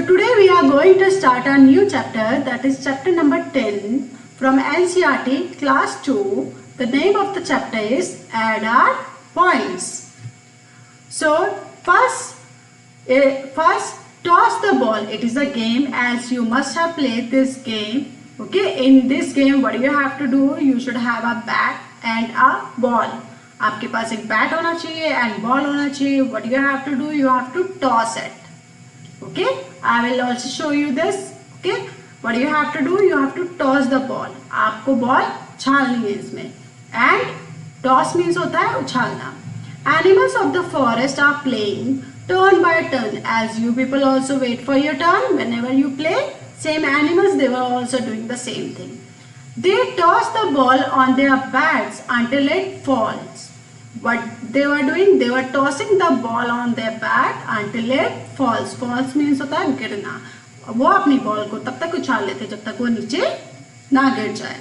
today we are going to start a new chapter, that is chapter number 10 from NCERT class 2. The name of the chapter is Add Our Points. So first toss the ball. It is a game, as you must have played this game. Okay, in this game what you have to do, you should have a bat and a ball. आपके पास एक bat होना चाहिए and ball होना चाहिए. What you have to do, you have to toss it. Okay, I will also show you this. Okay, what you have to do, you have to toss the ball. आपको ball छालनी है इसमें. And toss means होता है उछालना. Animals of the forest are playing turn by turn. As you people also wait for your turn whenever you play. Same animals, they were also doing the same thing. They toss the ball on their bats until it falls. What they were doing, they were tossing the ball on their bat until it falls. Falls means होता है गिरना. वो अपनी ball को तब तक उछाल लेते जब तक वो नीचे ना गिर जाए.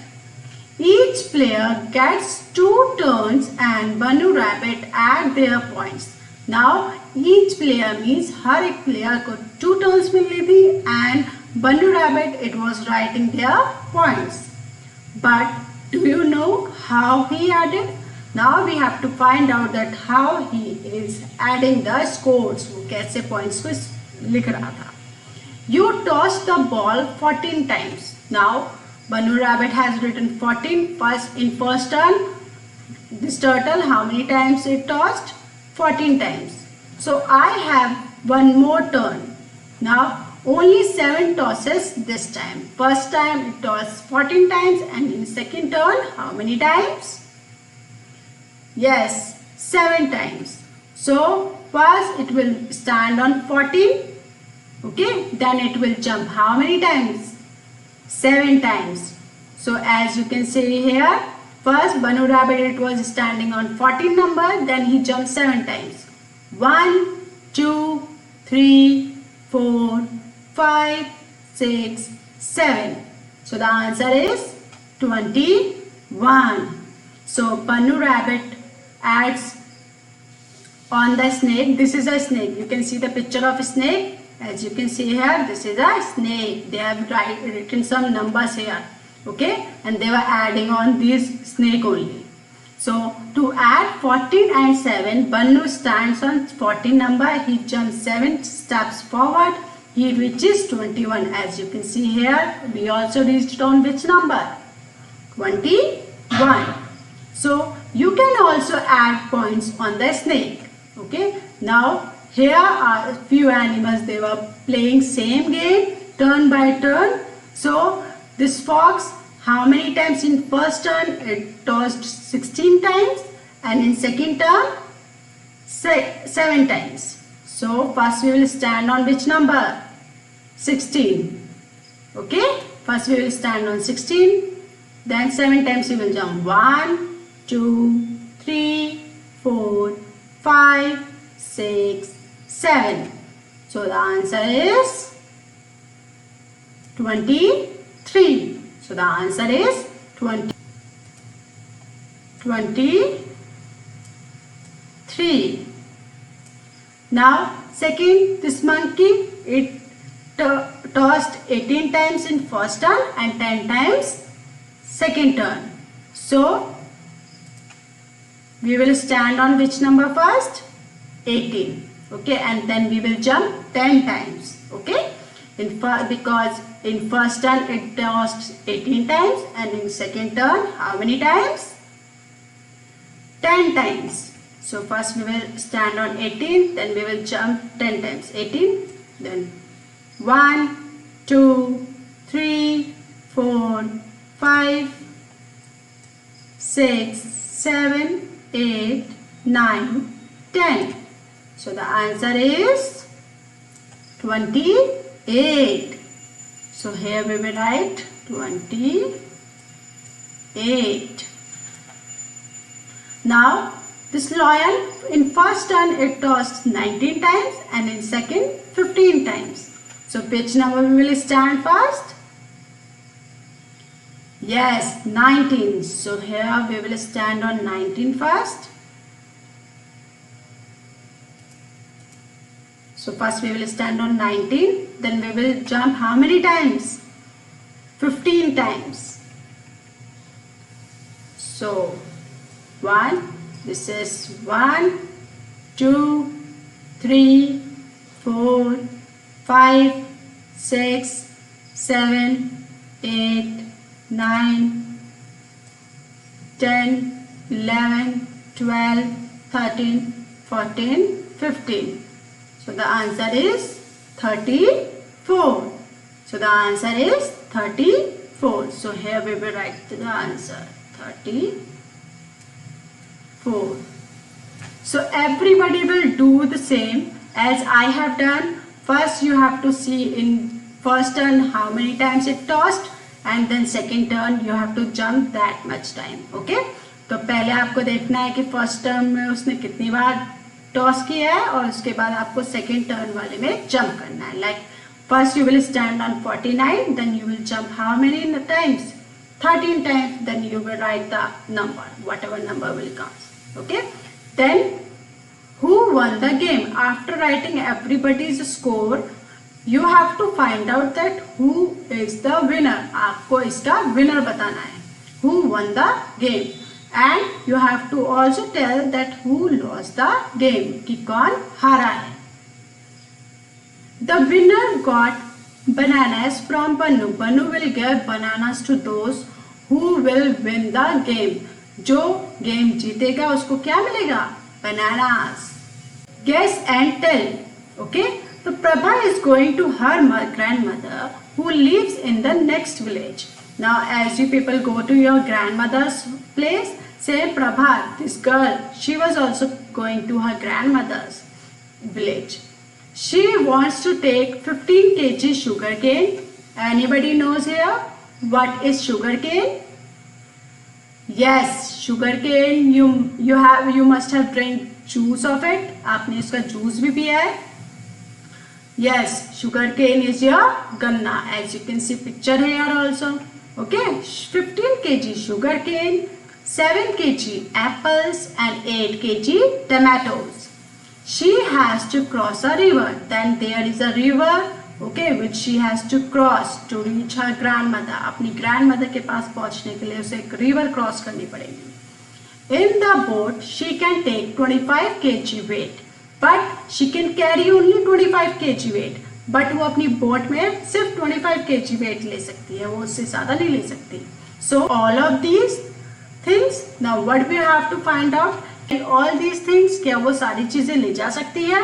Each player gets 2 turns and Bunny Rabbit add their points. Now each player means हर एक player को 2 turns मिलनी थी and Bunny Rabbit it was writing their points. But do you know how he added? Now we have to find out that how he is adding the scores. वो कैसे points को लिख रहा था. You tossed the ball 14 times. Now Bunny Rabbit has written 14 first in first turn. This turtle, how many times it tossed? 14 times. So I have one more turn. Now only 7 tosses this time. First time it tossed 14 times and in second turn how many times? Yes, 7 times. So first it will stand on 14. Okay, then it will jump how many times? 7 times. So as you can see here, first Bunny Rabbit it was standing on 14 number, then he jumped 7 times. 1, 2, 3, 4, 5, 6, 7. So the answer is 21. So Bunny Rabbit adds on the snake. This is a snake. You can see the picture of a snake. As you can see here, this is a snake. They have written some numbers here. Okay, and they were adding on this snake only. So to add 14 and 7, Bunny stands on 14 number. He jumps 7 steps forward. He reaches 21. As you can see here, we also reached on which number? 21. So you can also add points on the snake. Okay, now here are a few animals. They were playing same game turn by turn. So this fox, how many times in first turn? It tossed 16 times and in second turn 7 times. So first we will stand on which number? 16. Okay, first we will stand on 16. Then 7 times we will jump. 1, 2, 3, 4, 5, 6, 7. So the answer is 23. So the answer is 23. Now second, this monkey it tossed 18 times in first turn and 10 times second turn. So we will stand on which number first? 18. Okay, and then we will jump 10 times. Okay, because in first turn it tossed 18 times and in second turn how many times? 10 times. So first we will stand on 18, then we will jump 10 times. 18, then 1, 2, 3, 4, 5, 6, 7, 8, 9, 10. So the answer is 28. So here we will write 28. Now this lion in first turn it tossed 19 times and in second 15 times. So which number we will stand first? Yes, 19. So here we will stand on 19 first. So first we will stand on 19, then we will jump how many times? 15 times. So 1, this is 1, 2, 3, 4, 5, 6, 7, 8, 9, 10, 11, 12, 13, 14, 15. So the answer is 34. So the answer is 34. So here we will write the answer 34. So everybody will do the same as I have done. First you have to see in first turn how many times it tossed, and then second turn you have to jump that much time. Okay, तो पहले आपको देखना है कि first turn में उसने कितनी बार toss किया है और उसके बाद आपको सेकेंड टर्न वाले में जंप करना है. Like first you will stand on 49, then you will jump how many times? 13 times. Then you will write the number, whatever number will come. Okay, then who won the game? After writing everybody's score, you have to find out that who is the winner. आपको इसका winner बताना है. Who won the game? And you have to also tell that who lost the game, कि कौन हारा है. The winner got bananas from Banu. Banu will give bananas to those who will win the game. जो game जीतेगा उसको क्या मिलेगा? Bananas. Guess and tell. Okay. So Prabha is going to her grandmother who lives in the next village. Now as you people go to your grandmother's place, say Prabha, this girl, she was also going to her grandmother's village. She wants to take 15 kg sugarcane. Anybody knows here what is sugarcane? Yes, sugarcane. You must have drank juice of it. आपने इसका juice भी पिया है. Yes, sugarcane is your ganna. As you can see picture here also. Okay, 15 kg sugarcane, 7 kg apples and 8 kg tomatoes. She has to cross a river. Then there is a river, okay, which she has to cross to reach her grandmother. अपनी grandmother के पास पहुंचने के लिए उसे एक river cross करनी पड़ेगी. In the boat, she can take 25 kg weight, but she can carry only 25 kg weight. But वो अपनी boat में सिर्फ 25 kg weight ले सकती है, वो उससे ज़्यादा नहीं ले सकती. So all of these things, now what we have to find out, and all these things, क्या वो सारी चीज़ें ले जा सकती है?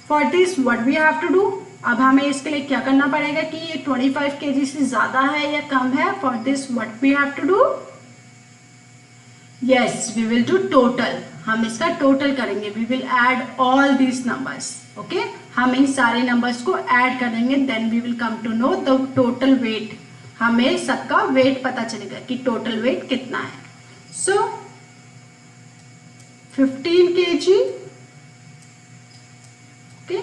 For this what we have to do? अब हमें इसके लिए क्या करना पड़ेगा कि ये 25 kg से ज़्यादा है या कम है? For this what we have to do? Yes, we will do total. हम इसका टोटल करेंगे. We will add all these numbers. Okay? हम इन सारे नंबर्स को ऐड करेंगे. Then we will come to know the total weight. हमें सबका wait पता चलेगा कि टोटल वेट कितना है. So 15 kg. Okay?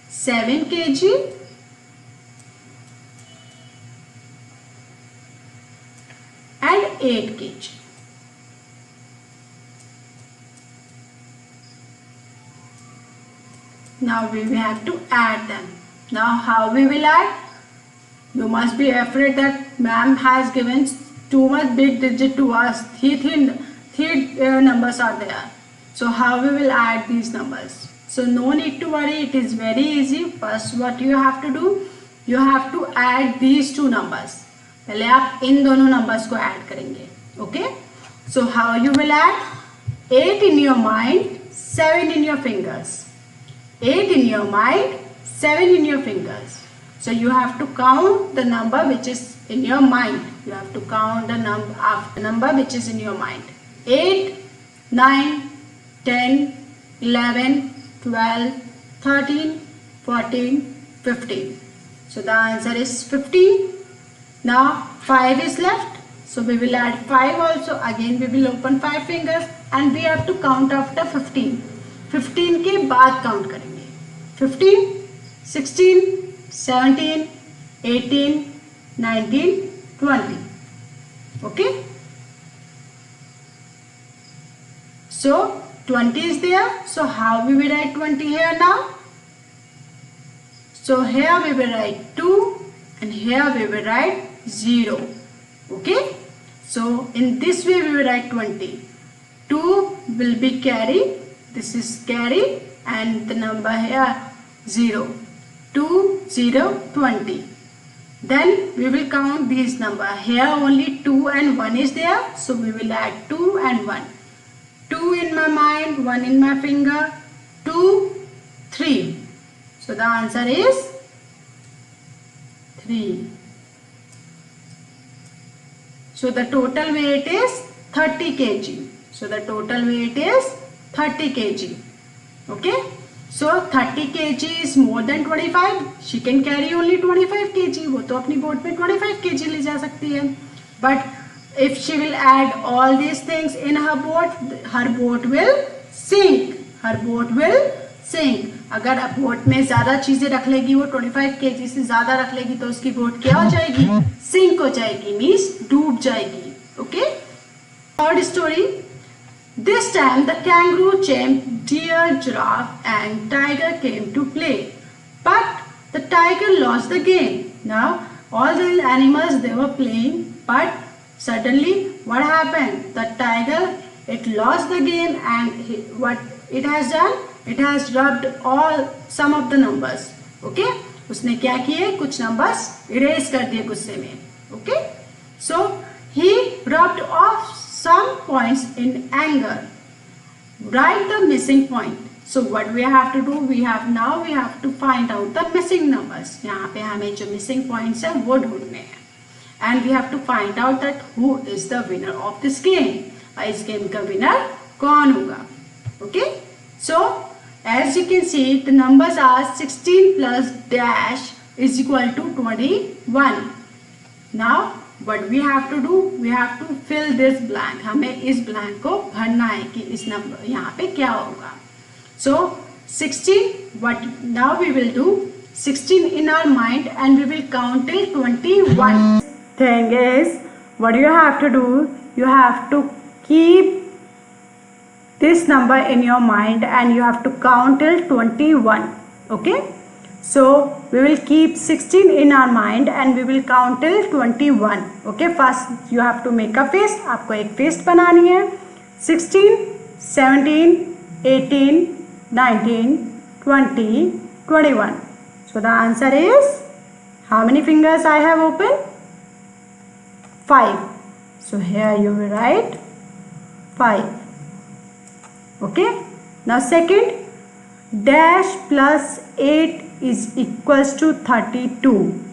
7 kg. And 8 kg. Now we will have to add them. Now how we will add? You must be afraid that ma'am has given too much big digit to us. Three numbers are there. So how we will add these numbers? So no need to worry. It is very easy. First what you have to do? You have to add these two numbers. पहले आप इन दोनों numbers को add करेंगे. Okay, so how you will add? 8 in your mind, 7 in your fingers. 8 in your mind, 7 in your fingers. So you have to count the number which is in your mind. You have to count the number which is in your mind. 8, 9, 10, 11, 12, 13, 14, 15. So the answer is 15. Now 5 is left, so we will add 5 also. Again we will open 5 fingers and we have to count after 15. 15 के बाद count करेंगे. 15, 16, 17, 18, 19, 20. Okay. So 20 is there. So how we will write 20 here now? So here we will write 2 and here we will write 0. Okay. So in this way we will write 20. 2 will be carry. This is carry and the number here 0. 2, 0, 20. Then we will count these number. Here only 2 and 1 is there. So we will add 2 and 1. 2 in my mind, 1 in my finger. 2, 3. So the answer is 3. So the total weight is 30 kg. So the total weight is 30 kg. Okay. So 30 kg is more than 25. She can carry only 25 kg. वो तो अपनी boat में 25 kg ले जा सकती है. But if she will add all these things in her boat will sink. Her boat will sink. अगर boat में ज़्यादा चीज़ें रख लेगी, वो 25 kg से ज़्यादा रख लेगी, तो उसकी बोट क्या हो जाएगी? सिंक हो जाएगी, मीन्स डूब जाएगी. Okay. Third story. This time the kangaroo, chimp, deer, giraffe and tiger came to play. But the tiger lost the game. Now all the animals they were playing, but suddenly what happened? The tiger, it lost the game and what it has done? It has rubbed some of the numbers. Okay? उसने क्या किए? कुछ numbers erase कर दिए गुस्से में. Okay? So he rubbed off some points in anger. Write the missing point. So what we have to do? We have to find out the missing numbers. यहाँ पे हमें जो missing points है वो ढूंढने हैं. And we have to find out that who is the winner of this game. इस game का winner कौन होगा? Okay? So as you can see, the numbers are 16 plus dash is equal to 21. Now what we have to do? We have to fill this blank. हमें इस blank को भरना है कि इस number यहाँ पे क्या होगा. So 16. What now we will do? 16 in our mind and we will count till 21. Thing is, what you have to do? You have to keep this number in your mind and you have to count till 21. Okay. So we will keep 16 in our mind and we will count till 21. Okay. First you have to make a fist. आपको एक fist बनानी है. 16, 17, 18, 19, 20, 21. So the answer is, how many fingers I have open? 5. So here you will write 5. Okay. Now second, dash plus 8 is equals to 32.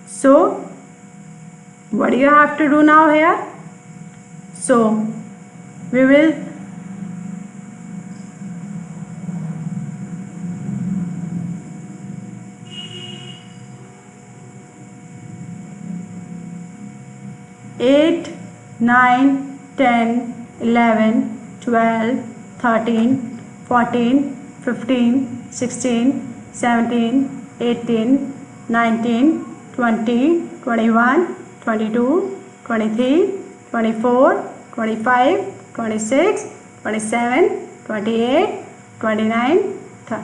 So what do you have to do now here? So we will eight, 9, 10, 11, 12, 13, 14, 15, 16, 17, 18, 19, 20, 21, 22, 23, 24, 25, 26, 27, 28, 29, 30.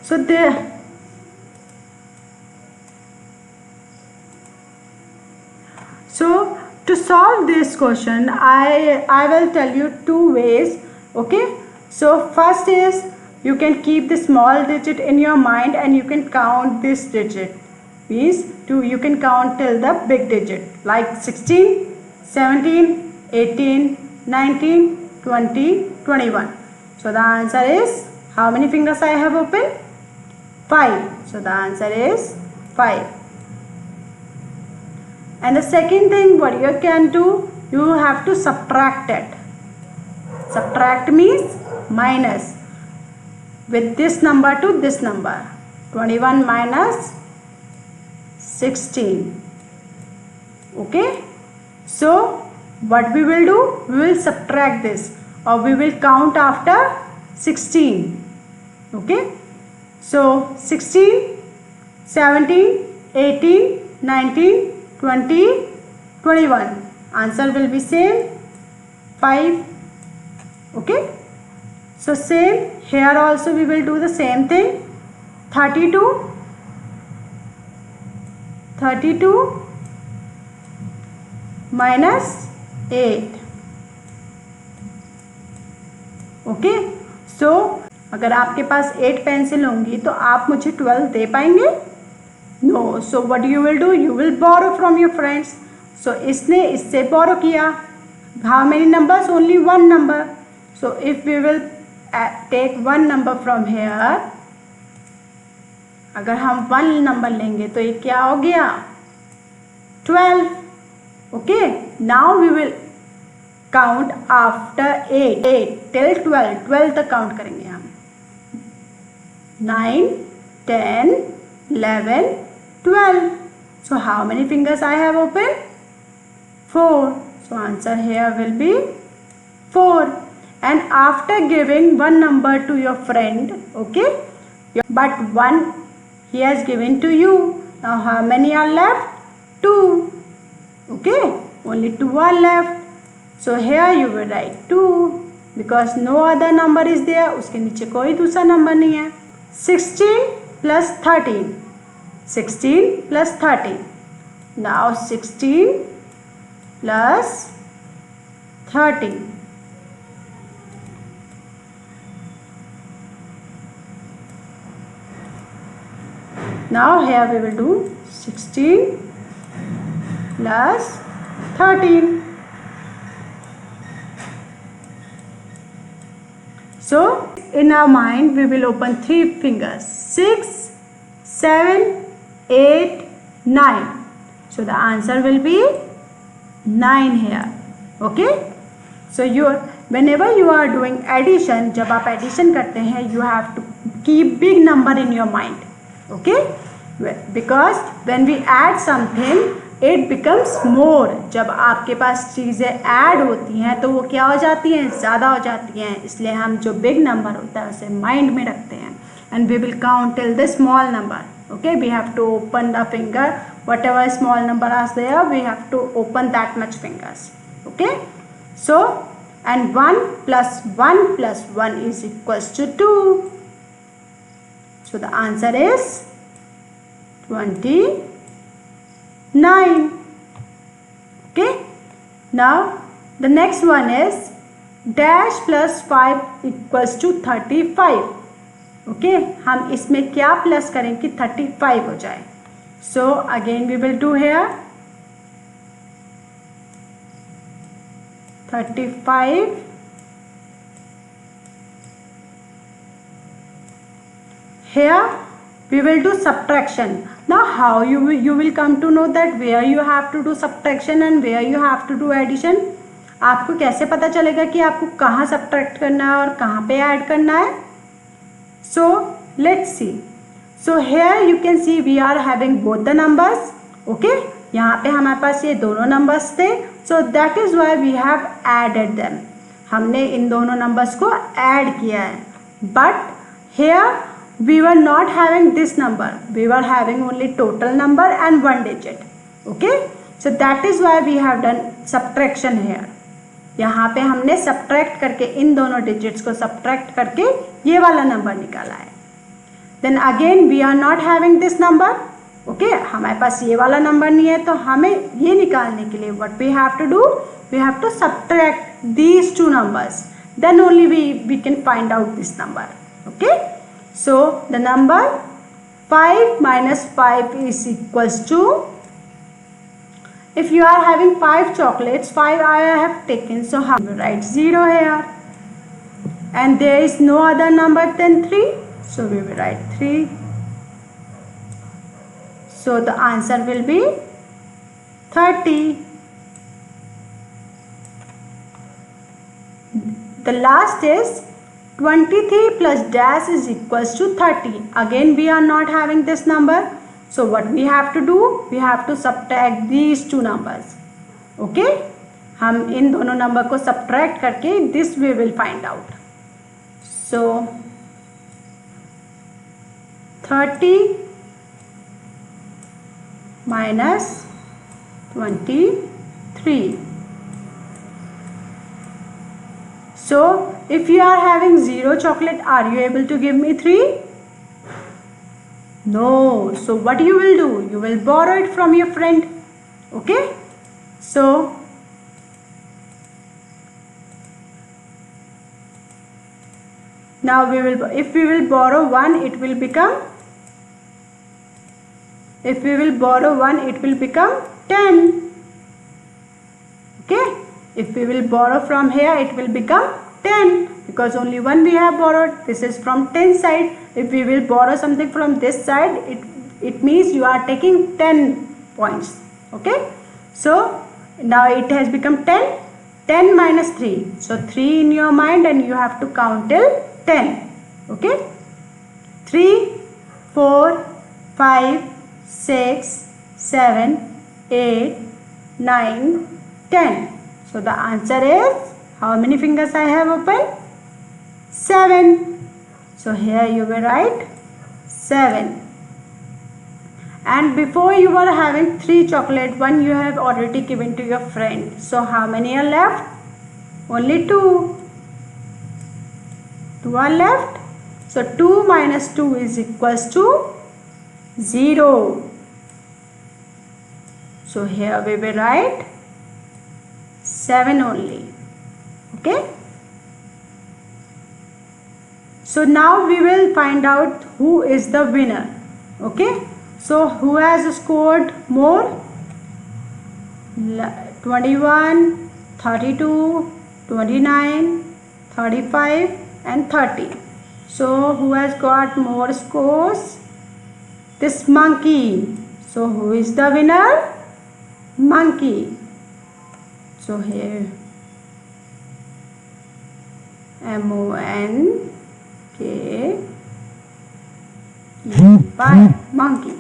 So there. So to solve this question, I will tell you two ways. Okay. So first is, you can keep the small digit in your mind and you can count this digit. Means you can count till the big digit like 16, 17, 18, 19, 20, 21. So the answer is, how many fingers I have open? 5. So the answer is 5. And the second thing what you can do, you have to subtract it. Subtract means minus with this number to this number. 21 minus 16. Okay. So what we will do, we will subtract this or we will count after 16. Okay. So 16, 17, 18, 19, 20, 21. Answer will be same 5. Okay. So same here also we will do the same thing. 32 minus 8. Okay so अगर आपके पास 8 pencil होंगी तो आप मुझे 12 दे पाएंगे? No. So what you will do, you will borrow from your friends. So इसने इससे बोरो किया. How many numbers? Only 1 number. So if we will take 1 number from here, अगर हम 1 नंबर लेंगे तो ये क्या हो गया? 12. Okay. Now we will count after 8 till 12 तक काउंट करेंगे हम. 9, 10, 11, 12. So how many fingers I have open? 4. So answer here will be 4. And after giving 1 number to your friend, okay, but 1 he has given to you. Now how many are left? 2. Okay, only 2 are left. So here you will write 2 because no other number is there. उसके नीचे कोई दूसरा number नहीं है. 16 plus 13. 16 plus 13. Now 16 plus 13. Now here we will do 16 plus 13. So in our mind we will open 3 fingers. 6, 7, 8, 9. So the answer will be 9 here. Okay. So whenever you are doing addition, जब आप addition करते हैं, you have to keep big number in your mind. Okay. Because when we add something, it becomes more. जब आपके पास चीज़ें add होती हैं तो वो क्या हो जाती हैं? ज़्यादा हो जाती हैं. इसलिए हम जो बिग नंबर होता है उसे माइंड में रखते हैं. And we will count till the small number. Okay. We have to open the finger. Whatever small number are there we have to open that much fingers. Okay. So and 1 plus 1 plus 1 is equals to 2. So the answer is 29. Okay. Now the next one is dash plus 5 equals to 35. Okay. हम इसमें क्या plus करें कि 35 हो जाए? So again we will do here 35. Here we will do subtraction. Now how you will come to know that where you have to do subtraction and where you have to do addition? आपको कैसे पता चलेगा कि आपको कहाँ subtract करना है और कहाँ पे add करना है? So let's see. So here you can see we are having both the numbers. Okay. यहाँ पे हमारे पास ये दोनों numbers थे. So that is why we have added them. हमने इन दोनों numbers को add किया है. But here we were not having this number. We were having only total number and 1 digit. Okay. So that is why we have done subtraction here. यहाँ पे हमने subtract करके इन दोनों digits को subtract करके ये वाला number निकाला है. Then again we are not having this number. Okay. हमारे पास ये वाला number नहीं है तो हमें ये निकालने के लिए what we have to do? We have to subtract these two numbers. Then only we can find out this number. Okay. So the number 5 minus 5 is equals to, if you are having 5 chocolates, 5 I have taken, so how we write 0 here, and there is no other number than 3, so we will write 3. So the answer will be 30. The last is 23 plus dash is equals to 30. Again we are not having this number. So what we have to do? We have to subtract these two numbers. Okay. हम इन दोनों number को subtract करके this we will find out. So 30 minus 23. So if you are having 0 chocolate, are you able to give me 3? No. So what you will do? You will borrow it from your friend. Okay. So now if we will borrow 1, it will become, if we will borrow 1, it will become 10. Okay. If we will borrow from here, it will become 10 because only 1 we have borrowed. This is from 10 side. If we will borrow something from this side, it means you are taking 10 points. Okay. So now it has become 10. 10 minus 3. So 3 in your mind and you have to count till 10. Okay. 3, 4, 5, 6, 7, 8, 9, 10. So the answer is, how many fingers I have open? 7. So here you will write 7. And before you were having 3 chocolate, 1 you have already given to your friend. So how many are left? Only 2. 2 are left. So 2 minus 2 is equals to 0. So here we will write 7 only. Okay. So now we will find out who is the winner. Okay. So who has scored more? 21, 32, 29, 35 and 30. So who has got more scores? This monkey. So who is the winner? Monkey. So here MONKEY, monkey.